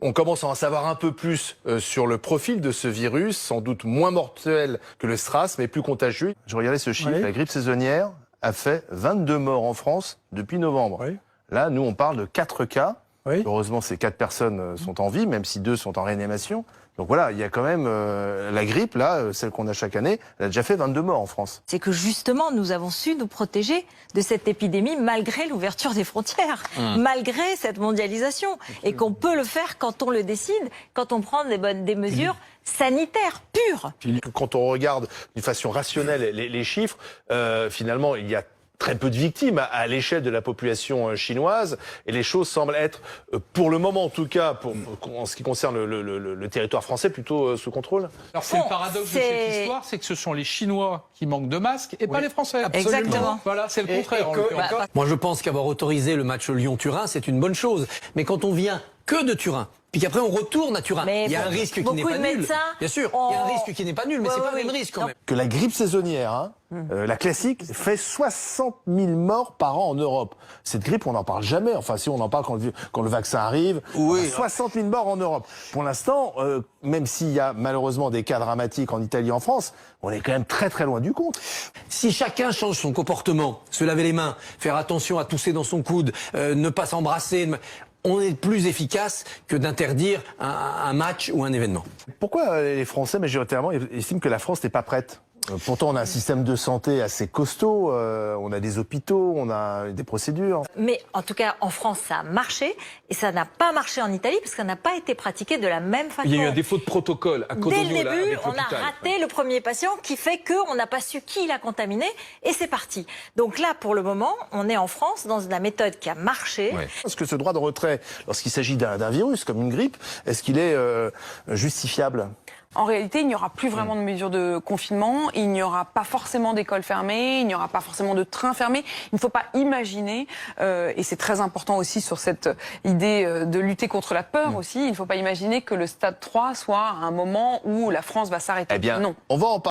On commence à en savoir un peu plus sur le profil de ce virus, sans doute moins mortel que le SRAS, mais plus contagieux. Je regardais ce chiffre, la grippe saisonnière a fait 22 morts en France depuis novembre. Oui. Là, nous, on parle de 4 cas. Oui. Heureusement, ces 4 personnes sont en vie, même si 2 sont en réanimation. Donc voilà, il y a quand même la grippe, là, celle qu'on a chaque année, elle a déjà fait 22 morts en France. C'est que justement, nous avons su nous protéger de cette épidémie malgré l'ouverture des frontières, malgré cette mondialisation. Et qu'on peut le faire quand on le décide, quand on prend des mesures sanitaires pures. Quand on regarde d'une façon rationnelle les chiffres, finalement, il y a très peu de victimes à l'échelle de la population chinoise, et les choses semblent être, pour le moment en tout cas, en ce qui concerne le territoire français, plutôt sous contrôle. Alors c'est le paradoxe de cette histoire, c'est que ce sont les Chinois qui manquent de masques et pas les Français. Absolument. Exactement. Voilà, c'est le contraire. Moi je pense qu'avoir autorisé le match Lyon-Turin, c'est une bonne chose. Mais quand on vient que de Turin, puis qu'après on retourne à Turin, il y a un risque qui n'est pas nul. Bien sûr, il y a un risque qui n'est pas nul, mais c'est pas le même risque quand même. Que la grippe saisonnière, la classique, fait 60 000 morts par an en Europe. Cette grippe, on n'en parle jamais. Enfin, si on en parle quand le vaccin arrive. Oui. 60 000 morts en Europe. Pour l'instant, même s'il y a malheureusement des cas dramatiques en Italie et en France, on est quand même très très loin du compte. Si chacun change son comportement, se laver les mains, faire attention à tousser dans son coude, ne pas s'embrasser, on est plus efficace que d'interdire un match ou un événement. Pourquoi les Français, majoritairement, estiment que la France n'est pas prête ? Pourtant, on a un système de santé assez costaud, on a des hôpitaux, on a des procédures. Mais en tout cas, en France, ça a marché, et ça n'a pas marché en Italie, parce que ça n'a pas été pratiqué de la même façon. Il y a eu un défaut de protocole à Codogno. Dès le début, on a raté le premier patient, qui fait qu'on n'a pas su qui l'a contaminé, et c'est parti. Donc là, pour le moment, on est en France dans la méthode qui a marché. Ouais. Est-ce que ce droit de retrait, lorsqu'il s'agit d'un virus, comme une grippe, est-ce qu'il est justifiable ? En réalité, il n'y aura plus vraiment de mesures de confinement, il n'y aura pas forcément d'écoles fermées, il n'y aura pas forcément de trains fermés. Il ne faut pas imaginer, et c'est très important aussi sur cette idée de lutter contre la peur aussi, il ne faut pas imaginer que le stade 3 soit un moment où la France va s'arrêter. Eh bien, non. On va en parler.